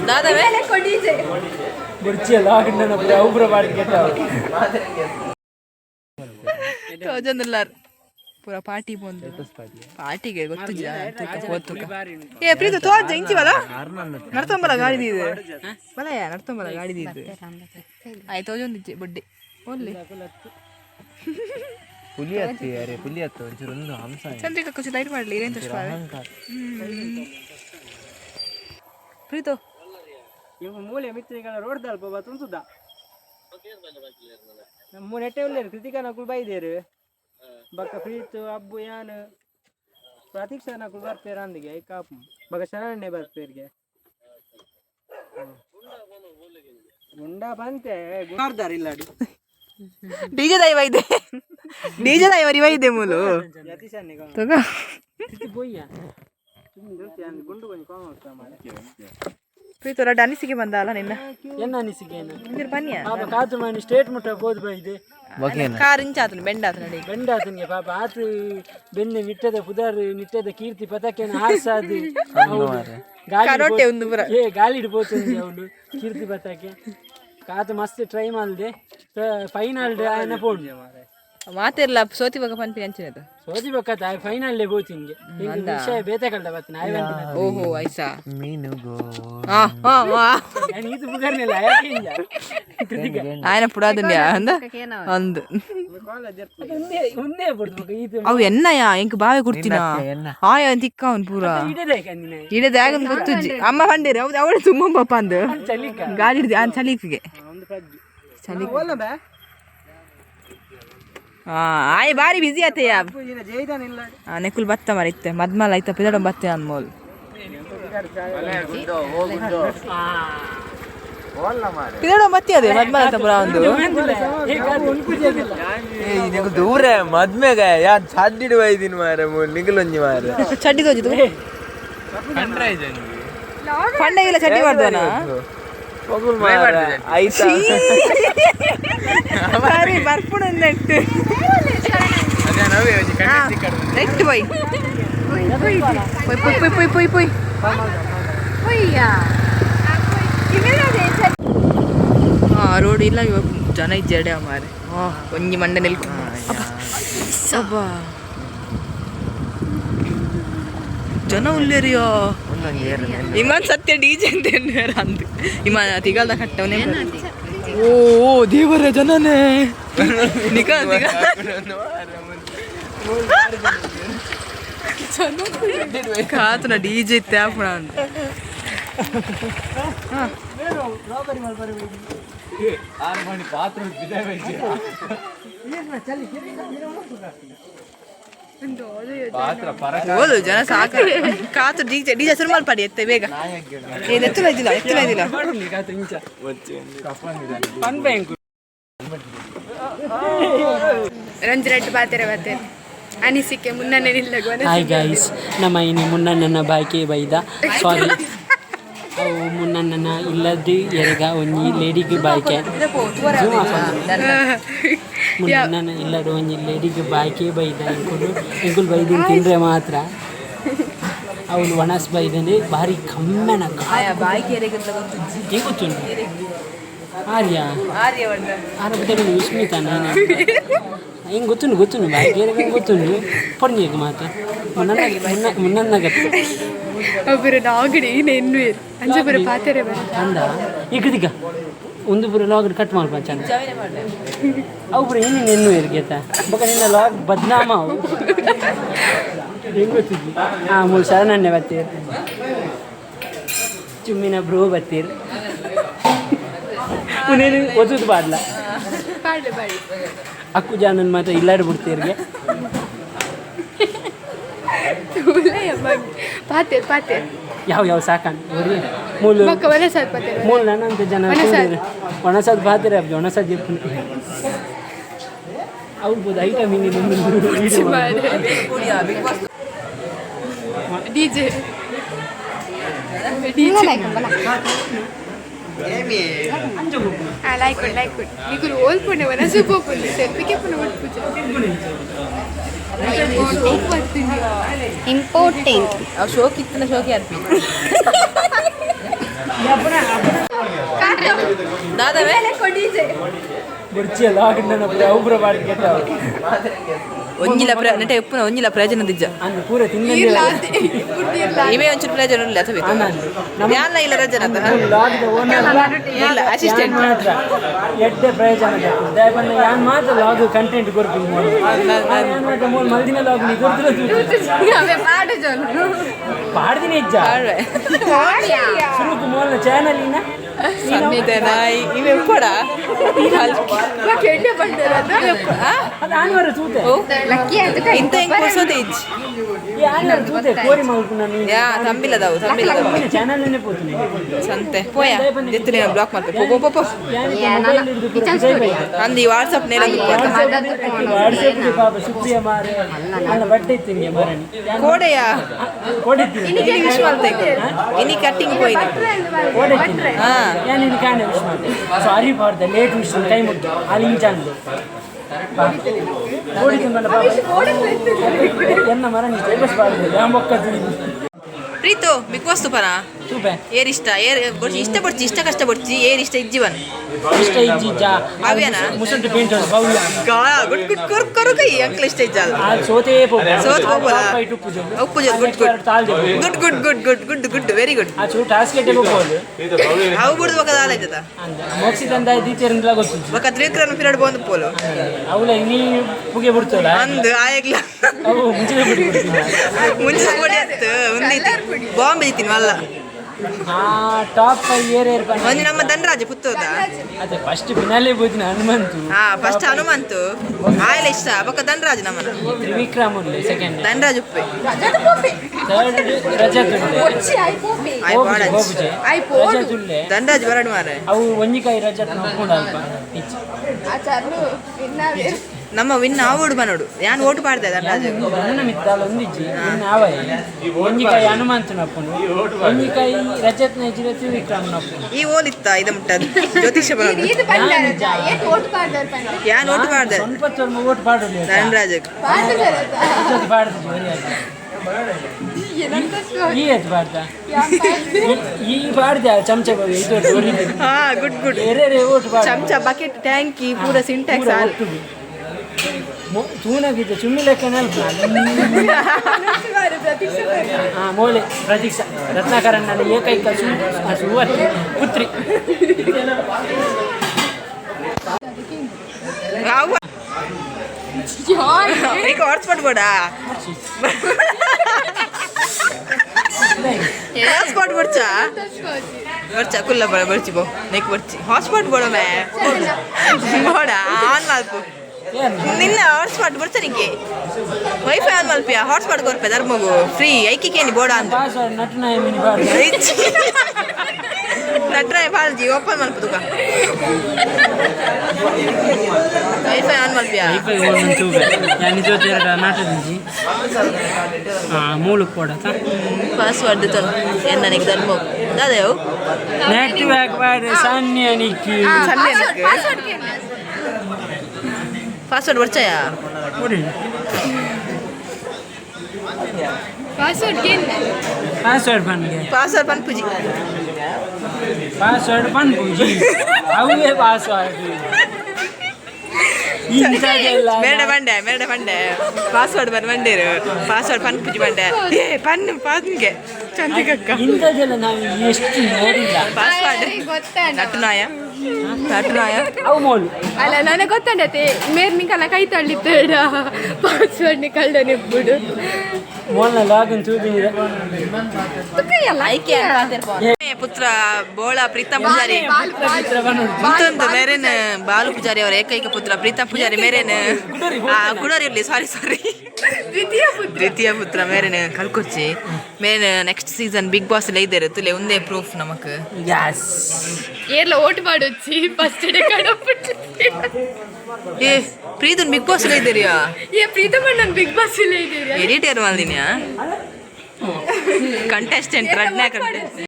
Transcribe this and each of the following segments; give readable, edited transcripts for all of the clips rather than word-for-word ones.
दादा वेले को डीजे बुर्ची लाग न अपने ऊपर बात केटा तो जनलर पूरा पार्टी ಬಂದು ಪಾರ್ಟಿಗೆ ಗೊತ್ತು ಏ ಪ್ರೀತು ತೋಜ ಇಂಚಿ ಬಲ ನಡ್ತಂಬಲ ಗಾಡಿ ಇದೆ ಬಲ ಯಾ ನಡ್ತಂಬಲ ಗಾಡಿ ಇದೆ ಆಯ್ತು ತೋಜೊಂದಿಚ್ಚೆ ಬಡ್ಡೆ ಒಳ್ಳೆ ಪುಲಿ ಹತ್ತಿ ಅರೆ ಪುಲಿ ಹತ್ತು ಒಂಚೂರು ಒಂದು ಹಂಸ ಚಂದ್ರಿಕಾ ಕುಸಿ ಲೈಟ್ ಮಾಡಲಿ ಇರೇಂತ ಪ್ರೀತು ಇವ ಮೂಲೆ ಮಿತ್ರಿಗಳ ರೋಡ್ ದಲ್ಪ ಬತ್ತುಂತುದ ನಮ್ಮ ನೆಟ್ಟೆ ಒಳ್ಳೆ ಕೃತಿಕನ ಕುಲ್ ಬೈದೇರು ಬಕ್ಕ ಪ್ರೀತು ಅಬ್ಬು ಯಾನು ಪ್ರತೀಕ್ಷನ ಕುಲ್ ಬರ್ಪೇರ ಅಂದಿಗೆ ಕಾಪು ಬಕ್ಕ ಶರಣ್ಯ ಬರ್ಪೇರ್ಗೆ ಗುಂಡ ಬಂತೆ ಗುಂಡಾರ್ದಾರ ಇಲ್ಲಾಡಿ ಡಿಜೆ ದೈವ ಇದೆ ಡಿಜೆ ದೈವ ರಿವ ಇದೆ ಮೂಲು ಯತಿ ಸನ್ನಿಗ ತಗ ತಿತಿ ಬೋಯ್ಯ ತುಮ್ ಗುಂಡು ಕೊಂಚ ಕಾಮ ಆಗ್ತಾ ಮಾರೆ ಪ್ರೀತು ರಡ್ಡ ಅನಿಸಿಕೆ ಬಂದ ಅಲ್ಲ ನಿನ್ನ ಏನ ಅನಿಸಿಕೆ ಏನು ಇಂದಿರ ಬನ್ನಿಯ ಪಾಪ ಕಾತು ಮನೆ ಸ್ಟೇಟ್ ಮುಟ್ಟ ಬೋದು ಬೈದೆ ಕಾರ್ ಇಂಚ ಆತನ ಬೆಂಡ ಆತನ ನಡಿ ಬೆಂಡ ಆತನಿಗೆ ಪಾಪ ಆತು ಬೆನ್ನೆ ನಿಟ್ಟದ ಪುದಾರ್ ನಿಟ್ಟದ ಕೀರ್ತಿ ಪತಾಕೆನ ಹಾರ್ಸಾದು ಕರೋಟೆ ಒಂದು ಪುರ ಗಾಳಿ ಇಡ್ಬೋತಂದಿ ಅವಳು ಕೀರ್ತಿ ಪತಾಕೆ ಕಾತು ಮಸ್ತ್ ಟ್ರೈ ಮಾಡಿದೆ ಫೈನಲ್ ಡೇ ಆಯ್ನ ಪೋಂಡ್ಯ ಮಾರೆ ಮಾತೆಲ್ಲ ಸೋತಿ ಬಗ ಪನ್ಪಿ ಅಂಚಿನದು ಸೋತಿ ಬಕ್ಕತ ಫೈನಲ್ ಡೇ ಬೋತಿಂಗೆ ವಿಷಯ ಬೇತೆ ಕಳ್ದ ಬತ್ತನ ಓಹೋ ಐಸಾ ಮೀನುಗೋ ನೀತು ಬುಗರ್ನೆಲ್ಲ ಯಾಕಿಂಜ ఆయన పుడాదుండ్యా అంద అందు ఉందే పడుతుంది ఇది అవు ఎన్నయా ఇంక బావే కుర్తినా ఆయా తిక్క అవును పూరా ఈడే దాగం ಗೊತ್ತುಜ್ಜಿ ಅಮ್ಮ ಬಂದಿರ ಹೌದು ಅವಳೆ ತುಂಬ ಪಾಪ ಅಂದು ಗಾಡಿ ಹಿಡಿದು ಆ ಚಲಿಕಿಗೆ ಚಲಿ ಆಯ್ ಬಾರಿ ಬಿಸಿ ಆತೆಯ ನೆಕ್ಕುಲ್ ಬತ್ತ ಮರಿತ್ತೆ ಮದ್ಮಲ ಐತ ಪಿದಡ ಬತ್ತೆ ಅನ್ಮೋಲ್ ಪಿದಡ ಬತ್ತೆ ಅದೇ ಮದ್ಮಲ ಐತ ಪುರ ಒಂದು ನಿಗು ದೂರ ಮದ್ಮೆಗೆ ಯಾನ್ ಚಡ್ಡಿಡು ವೈದಿನ ಮಾರೆ ನಿಗಲೊಂಜಿ ಮಾರೆ ಚಡ್ಡಿ ತೋಜಿತು ಪಂಡಗಿಲ್ಲ ಚಡ್ಡಿ ಮಾಡ್ದನ ಪಗುಲ್ ಮಾರೆ ಐತಾ ಬಾರಿ ಬರ್ಪುಣ ನೆಟ್ಟು ನೆಟ್ಟು ಬೈ ಪೊಯ್ ಪೊಯ್ ಪೊಯ್ ಪೊಯ್ ರೋಡ್ ಇಲ್ಲ ಇವಾಗ ಜನ ಇಜ್ಜಡೆ ಮಾರೆ ಒಂಜಿ ಮಂಡೆ ನಿಲ್ಕೊಂಡು ಅಬ್ಬಾ ಜನ ಉಳ್ಳೇರಿಯೋ ಇಮಾನ್ ಸತ್ಯ ಡಿಜೆ ಅಂತ ಅಂದು ಇಮ ತಿಗಲ್ದ ಕಟ್ಟವನೇ ಓ ದೇವರ ಜನನೇ ನಿಕಲ್ ಕಾತನ ಡಿಜೆ ತ್ಯಾಪಣ ಅಂತ ಓದು ಜನ ಸಾಕ ಕಾತು ಡಿಜೆ ಡಿಜೆ ಶುರು ಮಾಡ್ಪಾಡಿ ಎತ್ತೆ ಬೇಗ ಏನು ಎತ್ತಲ ಇದ್ದಿಲ್ಲ ರಂಜರೆಡ್ಡು ಬಾತೆರೆ ಬಾತೆರೆ ಅನಿಸಿಕೆ ಮುನ್ನನೆ ನಿಲ್ಲಗುವ ಹಾಯ್ ಗೈಸ್ ನಮ್ಮ ಇನಿ ಮುನ್ನಣ್ಣನ ಬಾಯ್ಕೆ ಬೈದ ಸಾರಿ ಅವು ಮುನ್ನಣ್ಣನ ಇಲ್ಲದ್ದು ಎರಗ ಒಂಜಿ ಲೇಡಿಗೆ ಬಾಯ್ಕೆ ಮುನ್ನಣ್ಣನ ಇಲ್ಲದ ಒಂಜಿ ಲೇಡಿಗೆ ಬಾಯ್ಕೆ ಬೈದ ಎಂಕುಲ್ ಬೈದಿನ ತಿಂದ್ರೆ ಮಾತ್ರ ಅವಳು ಒಣಸ್ ಬೈದನೆ ಭಾರಿ ಕಮ್ಮೆನ ಬಾಯ್ಕೆ ಗೊತ್ತುಂಟು ಆರ್ಯ ಆರ್ಯ ವಿಸ್ಮಿತ ನಾನು ಹಿಂಗೆ ಗೊತ್ತುಂಡು ಬಾಯ್ಕೆ ಗೊತ್ತುಂಡು ಪೊರ್ನಿಗೆ ಮಾತ್ರ ಮುನ್ನಣ್ಣ ಗತ್ತು ಒಬ್ಬರು ನಾಗಡಿ ನೆನ್ನುವೇರು ಅಂಜಪುರ ಪಾತೆರೆ ಅಂದ ಈಗ ಒಂದು ಪುರ ಲಾಗ್ ಕಟ್ ಮಾಡ್ಬ ಚಂದ ಅವು ಪುರ ಇನ್ನು ನೆನ್ನುವೇರು ಗೇತ ಬಕ ನಿನ್ನ ಲಾಗ್ ಬದ್ನಾಮ ಅವು ಹೆಂಗೆ ಗೊತ್ತಿದ್ವಿ ಮೂರು ಶರಣಣ್ಣೆ ಬತ್ತೀರು ಚುಮ್ಮಿನ ಬ್ರೋ ಬತ್ತೀರು ನೀನು ಓದುದು ಬಾಡ್ಲ ಅಕ್ಕು ಜಾನನ್ ಮಾತ್ರ ಇಲ್ಲಾಡು ಬಿಡ್ತೀರ್ಗೆ ಯಾವ ಸಾಕಾನ್ ಮೂಲ ನನ್ನಂತ ಜನ ಒಣಸದ್ ಬಾತಿರ ಒಣಸದ್ ಅವ್ಬೋದು ಐಟಮ್ ಡಿಜೆ నీకు ఓల్పండి వనసూపోతుంది సెల్ఫీకే పున పట్టుకుచా ఇంపార్టెంట్ ఆ షోకి ఇత్తన షోకి అర్పి ದಾದವೇ ಬುರ್ಚಿಯ ಲಾಗ್ ಒಬ್ಬರ ಮಾಡಿ ಗೆಟ್ಟಾವ ಒಂಜಿಲ ನೆಟ್ಟೆ ಉಪ್ಪುನ ಒಂಜಿಲ ಪ್ರಯೋಜನ ದಿಜ್ಜ ಅಂದು ಪೂರ ತಿನ್ನಲಿ ಇವೇ ಒಂಚೂರು ಪ್ರಯೋಜನ ಇಲ್ಲ ಅಥವಾ ಯಾನ ಇಲ್ಲ ರಜನ ಲಾಗ್ದ ಓನರ್ ಇಲ್ಲ ಅಸಿಸ್ಟೆಂಟ್ ಮಾತ್ರ ಎಡ್ಡೆ ಪ್ರಯೋಜನ ದಯಪಂಡ ಯಾನ್ ಮಾತ್ರ ಲಾಗ್ ಕಂಟೆಂಟ್ ಕೊರ್ಪಿಂಗ್ ಮಾತ್ರ ಮೂಲ ಮಲ್ದಿನ ಲಾಗ್ ನೀ ಕೊಡ್ತಿರ ಪಾಡ್ದಿನ ಇಜ್ಜ ಶುರುಕು ಮೂಲ ಚಾನಲ್ ಇನ ಸಂತೇನಾ ಇವೆ ಕೂಡ ಕೆಂಡೆ ಬಂದರದ ಅದು ಆನ್ವರ ಸೂತೆ ಲಕ್ಕಿ ಅಂತ ಇಂತ ಹೆಂಗ್ ಕೊಸೋದೆ ಇಜ್ಜಿ ಯಾನ್ವರ ಸೂತೆ ಕೋರಿ ಮಲ್ಪುನ ನೀ ಯಾ ತಂಬಿಲದವು ಚಾನಲ್ ನೇ ಪೋತೀನಿ ಸಂತೆ ಪೋಯ ಎತ್ತನೆ ಬ್ಲಾಕ್ ಮಾಡ್ಬೇಕು ಪೋ ಪೋ ಪೋ ಅಂದಿ ವಾಟ್ಸ್ಆಪ್ ನೇಲ ವಾಟ್ಸ್ಆಪ್ ಗೆ ಪಾಪ ಸುಪ್ರಿಯ ಮಾರೆ ಅಲ್ಲ ಬಟ್ಟೆ ಇತ್ತಿನಿ ಮಾರನಿ ಕೋಡೆಯ ಕೋಡಿತ್ತೀನಿ ಇನಿ ವಿಶ್ ಮಾಡ್ತೇನೆ ಇನಿ ಕಟ್ಟಿಂಗ್ ಹೋಯಿನಿ ಕೋಡಿತ್ತೀನಿ ಹಾ ಯಾನ್ ಇನಿ ಕಾಣೆ ವಿಶ್ ಮಾಡ್ತೆ sorry for the late wish time ಉಂಟು ಅಲ್ಲಿ ಇಂಚಾಂದು ಕೋಡಿತ್ತೀನಿ ನನ್ನ ಪಾಪ ಎನ್ನ ಮರನಿ ಸ್ಟೇಟಸ್ ಬಾರ್ದು ಯಾ ಮೊಕ್ಕದು ಪ್ರೀತು ಬಿಗ್ಬಾಸ್ ತುಪನ ಸೂಪೆ ಏರ್ ಇಷ್ಟ ಏರ್ ಇಷ್ಟ ಪಡ್ಚಿ ಇಷ್ಟ ಕಷ್ಟ ಪಡ್ಚಿ ಏರ್ ಇಷ್ಟ ಇಜ್ಜಿವನ್ ಇಷ್ಟ ಇಜ್ಜಿಜ್ಜ ಅವ್ಯಾನ ಮುಸಂಟಿ ಪೇಂಟ್ ಭವ್ಯ ಗುಡ್ ಗುಡ್ ಕೊರ್ ಕೊರು ಕೈ ಅಂಕ್ಲ ಇಷ್ಟ ಇಜ್ಜಲ್ಲ ಆ ಸೋತೆ ಪೋಪ ಸೋತ್ ಹೋಗಲ್ಲ ಉಪ್ಪು ಜೋ ಗುಡ್ ಗುಡ್ ತಾಲ್ದೆ good good good good good good very good ಆ ಚೂ ಟಾಸ್ಕ್ ಗೆಟೆ ಬೋಕೋಲು ಅವು ಬಿಡುದು ಬಕದ ಆಲೈತದ ಅಂದ ಮೋಕ್ಸಿ ತಂದ ದೀತೆರಂದ್ಲ ಗೊತ್ತು ಬಕ ತ್ರಿಕರನ್ ಪಿರಿಯಡ್ ಬಂದು ಪೋಲು ಅವಳ ನೀ ಪುಗೆ ಬಿಡ್ತೋಲ ಅಂದು ಆಯಗ್ಲ ಅವು ಮುಂಚೆ ಬಿಡ್ಬಿಡ್ತೀನಿ ಮುಂಚೆ ಕೊಡಿ ಅತ್ತು ಒಂದೈತಿ ಬಾಂಬ್ ಐತಿನ ಅಲ್ಲ ಆ ಟಾಪ್ ಏರ್ ಬಂದ ಒಂದು ನಮ್ಮ ಧನರಾಜ ಪುತ್ತೋದ ಅದೇ ಫಸ್ಟ್ ಫಿನಾಲೆ ಬೋದಿನ ಹನುಮಂತು ಹಾ ಫಸ್ಟ್ ಹನುಮಂತು ಆಯ್ಲ ಇಷ್ಟ ಬಕ ಧನರಾಜ ನಮ್ಮನ ತ್ರಿವಿಕ್ರಮ್ ಉಳ್ಳೆ ಸೆಕೆಂಡ್ ಧನರಾಜ್ ಉಪ್ಪೆ ಥರ್ಡ್ ರಜತ್ ಉಳ್ಳೆ ಆಯ್ ಬಾಡ ರಜತ್ ಉಳ್ಳೆ ಧನರಾಜ್ ಬರಡ್ ಮಾರೆ ಅವು ಒಂಜಿಕಾಯಿ ರಜತ್ ನೋಡ್ಕೊಂಡು ಅಲ್ಪ ನಮ್ಮ ವಿನ್ ಆವೋಡು ಬನೋಡು ಯಾನ್ ಓಟು ಪಾಡ್ದೆ ಧನರಾಜ್ ನನ್ನ ಮಿತ್ತಾಲ ಒಂದಿಜ್ಜಿ ನಾವೈ ಒಂಜಿಕಾಯಿ ಹನುಮಂತು ನಪ್ಪುನು ಒಂಜಿಕಾಯಿ ರಜತ್ ನೈಜಿರ ತ್ರಿವಿಕ್ರಮ್ ನಪ್ಪುನು ಈ ಓಲಿತ್ತ ಇದ ಮುಟ್ಟದು ಜ್ಯೋತಿಷ ಬರೋದು ಯಾನ್ ಓಟು ಪಾಡ್ದೆ ಸ್ವಲ್ಪ ಓಟ್ ಪಾಡೋದು ಧನರಾಜ್ ಈ ಎತ್ ಪಾಡ್ದ ಈ ಪಾಡ್ದ ಚಮಚ ಇದು ಹಾ ಗುಡ್ ಗುಡ್ ಬೇರೆ ಓಟ್ ಪಾಡ ಚಮಚ ಬಕೆಟ್ ಟ್ಯಾಂಕಿ ಪೂರ ಸಿಂಟ್ಯಾಕ್ಸ್ ಆಲ್ ತೂನಾಗಿದ್ದೆ ಚುಮ್ಮಿ ಲೆಕ್ಕ ನೆನಪು ಹಾಂ ಮೋಳೆ ಪ್ರತೀಕ್ಷಾ ರತ್ನಾಕರನ್ ನನ್ನ ಏಕೈಕ ಸುವರ್ತಿ ಪುತ್ರಿ ಈಗ ಹಾಟ್ಸ್ಪಾಟ್ ಬೋಡ ಹಾಟ್ಸ್ಪಾಟ್ ಬರ್ಚಾ ಬರ್ಚಾ ಕುಲ್ಲ ಬರ್ಚಿ ಬೋ ನೆಕ್ ಬರ್ಚಿ ಹಾಟ್ಸ್ಪಾಟ್ ಬೋಡ ಮೇ ಬೋಡ ಆನ್ ಮಾಲ್ಪು ನಿನ್ನ ಹಾಟ್ಸ್ಪಾಟ್ ಬರ್ಚ ನಿಂಗೆ ವೈಫೈ ಆನ್ ಮಲ್ಪಿಯಾ ಹಾಟ್ಸ್ಪಾಟ್ ಕೊರ್ಪೆ ಧರ್ಮಗು ಫ್ರೀ ಐಕಿಕೇನಿ ಬೋಡ ಅಂತ ನಟ್ರಾಯ ಬಾಲ್ಜಿ ಓಪನ್ ಮಲ್ಪ ತುಕ ವೈಫೈ ಆನ್ ಮಲ್ಪಿಯಾ ಮೂಲಕ್ಕೆ ಕೊಡತ್ತ ಪಾಸ್ವರ್ಡ್ ತನ್ ಎನ್ನನಿಗೆ ಧರ್ಮ ದಾದೇವು ನೆಟ್ವರ್ಕ್ ಬಾರೆ ಸನ್ಯನಿಕ್ಕಿ ಪಾಸ್ವರ್ಡ್ ಬರ್ಚಾಯ ಪಾಸ್ವರ್ಡ್ ಬನ್ಗೆ ಪಾಸ್ವರ್ಡ್ ಪನ್ ಪೂಜಿ ಪಾಸ್ವರ್ಡ್ ಪನ್ ಪೂಜಿ ಅವೇ ಪಾಸ್ವರ್ಡ್ ಮೇಡ ಬಂಡೆ ಪಾಸ್ವರ್ಡ್ ಬಂಡೇರು ಪಾಸ್ವರ್ಡ್ ಪನ್ ಪೂಜಿ ಬಂಡೆ ಏ ಪನ್ ಪನ್ಗೆ ಚಂದಿಗಕ್ಕ ಇಂಥದ್ದೆಲ್ಲ ನಾವು ಎಷ್ಟು ನೋಡಿಲ್ಲ ಪಾಸ್ವರ್ಡ್ ನಟನಾಯ ಅವು ಮೋಲು ಅಲ್ಲ ನನಗೆ ಗೊತ್ತಂಡತೆ ಮೇರ್ ನಿಂಕಲ್ಲ ಕೈ ತಳ್ಳಿತ್ತೇಡ ಪಾಸ್ವರ್ಡ್ ನಿ ಕಳ್ಳ ನೆಬ್ಬುಡು ಮೋಲ್ನ ಲಾಗಿನ್ ತೂಬಿನಿದೆ ಪುತ್ರ ಬೋಳ ಪ್ರೀತಮ್ ಪೂಜಾರಿ ಮತ್ತೊಂದು ಮೇರೇನ್ ಬಾಲು ಪೂಜಾರಿ ಅವರ ಏಕೈಕ ಪುತ್ರ ಪ್ರೀತಮ್ ಪೂಜಾರಿ ಮೇರೇನ್ ಗುಡೋರಿ ಇರ್ಲಿ ಸಾರಿ ದ್ವಿತೀಯ ಪುತ್ರ ಮೇರೇನ್ ಕಲ್ಕೊಚ್ಚಿ ಮೇರೇನ್ ನೆಕ್ಸ್ಟ್ ಸೀಸನ್ ಬಿಗ್ ಬಾಸ್ ಎಲ್ಲ ಇದ್ದಾರೆ ತುಲೆ ಒಂದೇ ಪ್ರೂಫ್ ನಮಕ್ ಏರ್ಲ ಓಟ್ ಮಾಡೋಚ್ಚಿ ಫಸ್ಟ್ ಡೇ ಕಡಪುಟ್ಟು ಏ ಪ್ರೀತನ್ ಬಿಗ್ ಬಾಸ್ ಎಲ್ಲ ಇದ್ದೀರಿಯಾ ಏ ಪ್ರೀತಮ್ಮ ನಾನು ಬಿಗ್ ಬಾಸ್ ಇಲ್ಲ ಇದ್ದೀರಿ ಎಡಿಟರ್ ಮಾಡಿದ್ಯಾ ಕಂಟೆಸ್ಟೆಂಟ್ ರಡ್ನೆ ಕಂಟೆಸ್ಟೆಂಟ್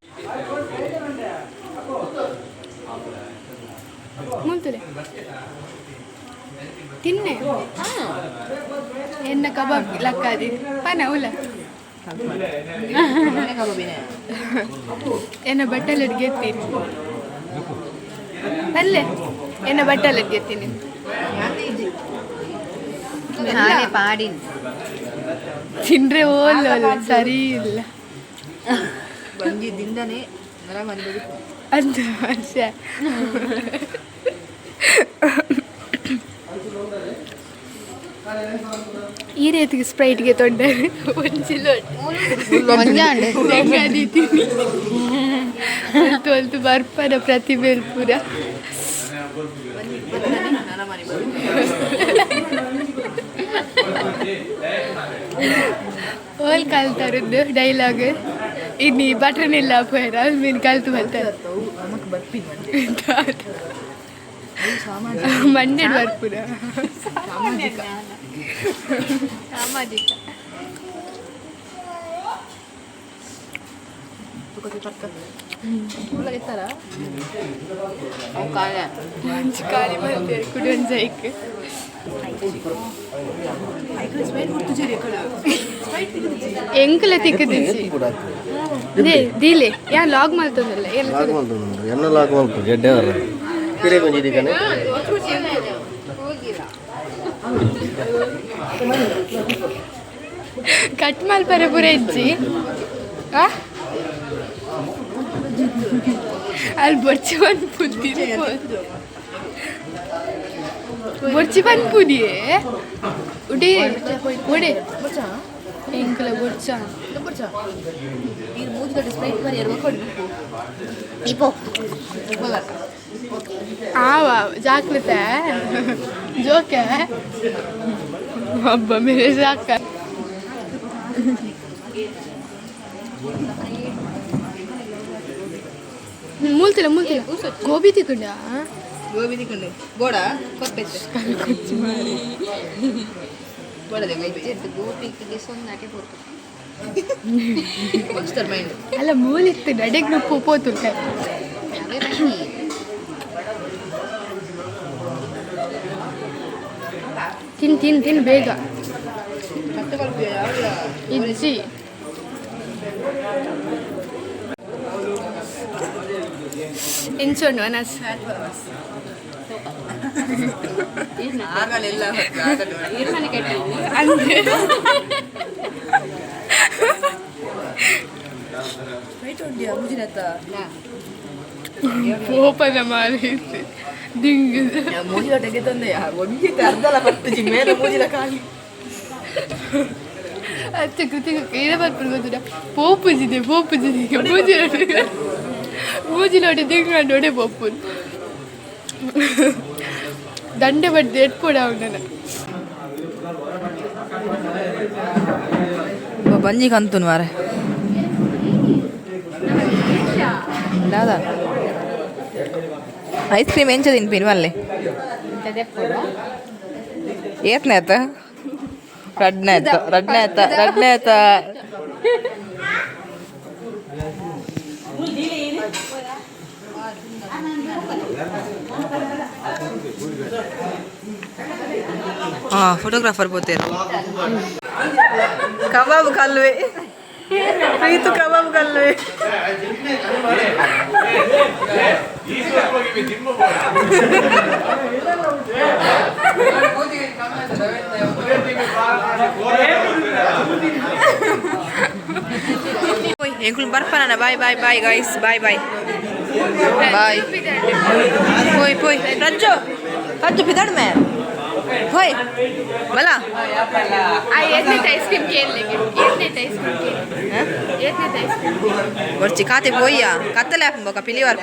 ಮುಂತುಲೆ ತಿನ್ನೆ ಎನ್ನ ಕಬಾಬ್ ಲಕ್ಕಾದಿ ಪನ ಉಲ ಎನ್ನ ಬಟ್ಟೆಲ್ ಅಡ್ಗೆ ಎತ್ತೀರಿ ಅಲ್ಲೇ ಎನ್ನ ಬಟ್ಟೆಲ್ಲ ಎತ್ತೀನಿ ಪಾಡಿ ತಿಂದ್ರೆ ಓಲ್ಲ ಸರಿ ಇಲ್ಲ ಬಂದಿದ್ದಿಂದನೇ ಅಂತ ವರ್ಷ ಈ ರೀತಿಗೆ ಸ್ಪ್ರೈಟ್ಗೆ ತೊಂದರೆ ಹೊಲ್ತು ಬರ್ಪನ ಪ್ರತಿಭೆ ಪೂರ ಓಲ್ ಕಲ್ತಾರದ್ದು ಡೈಲಾಗ್ ಇನ್ನು ಬಟ್ರನಿಲ್ಲ ಪೋಯರ ಮೀನು ಕಲ್ತು ಬರ್ತಾರೆ ಮಂಡ್ಯ ಬರ್ಪುರ ಸಾಮಾಜಿಕ ಖಾಲಿ ಮಾಡ್ತಾರೆ ಕುಡಿಯೋನ್ ಜೈಕ್ ಎಂಕಲ ತಿಕ್ಕದಿಸಿ ಅದೇ ದೀಲೆ ಯಾ ಲಾಗ್ ಮಾಡ್ತದಲ್ಲ ಎನ್ನ ಲಾಗ್ ಮಾಡ್ತು ಗೆಡ್ಡೆ ಕಿರೆ ಬಂದಿದ್ದೀಕನೆ ಕಟ್ ಮಲ್ಪರೆ ಪೂರ ಇಜ್ಜಿ ಅಲ್ಲಿ ಬೊರ್ಚಿ ಬಂದು ಪುದ್ದಿ ಬೊರ್ಚಿ ಬಂದು ಪುದಿಯೇ ಉಡಿ ಒಡೆ ಎಂಕಲ ಬೊರ್ಚ ಆವ ಜಾಗ್ಲತೆ ಜೋಕ ಹಬ್ಬ ಮೇಲೆ ಸಾಕ ಮೂಲ್ತಿಲ್ಲ ಗೋಬಿ ತಿಕ್ಕೊಂಡ ಬೋಡ ಅಲ್ಲ ಮೂಲಿತ್ತು ನಡೆಗ್ ನುಪ್ಪು ಪೋತು ತಿನ್ ಬೇಗ ಇಜ್ಜಿ ಇಂಚೋಣ ಅನಸ್ ಓಪನ ಮಾಡಿ ದಿಂಗ್ ಮೂಜಿಲ ತೆಗೆತಂದೆ ಒಂದಿತ್ತು ಅರ್ಧಲ ಬರ್ತಜಿ ಮೇಲೆ ಮೂಜಿಲ ಖಾಲಿ ಅಚ್ಚ ಕೃತಿ ಕೈಲ ಬರ್ಪಡು ಗೊತ್ತಿಲ್ಲ ಪೋಪುಜಿದೆ ಮೂಜಿಲೋಡೆ ದಿಂಗಂಡೋಡೆ ಪೋಪು ದಂಡೆ ಬಡ್ದು ಎಟ್ಪೋಡ ಅವನ ಬಂಜಿ ಕಂತು ಮಾರೆ ದಾದಾ ಐಸ್ ಕ್ರೀಮ್ ಎಂಚ ತಿನ್ಪಿನ್ ಮಲ್ಲೆ ಏತ್ನೆ ಆತ ರಡ್ನೆ ಆತ ಫೋಟೋಗ್ರಾಫರ್ ಬೋತೇರು ಕಬಾಬ್ ಕಲ್ವೆ ಪ್ರೀತು ಕಬಾಬ್ ಕಲ್ವೆ ಎಂಕುಲು ಬರ್ಪನ ಬಾಯ್ ಗೈಸ್ ಬಾಯ್ ಪೋಯ್ ರಜ್ಜು ಪಿದಾಡ್ಮೆ ಹೋಯ್ ಬಲ ಬರ್ಚಿ ಖಾತೆ ಪೋಯ್ಯ ಕತ್ತಲೆ ಹಾಕೊಂಬೋಕ ಪಿಲಿವಾರ್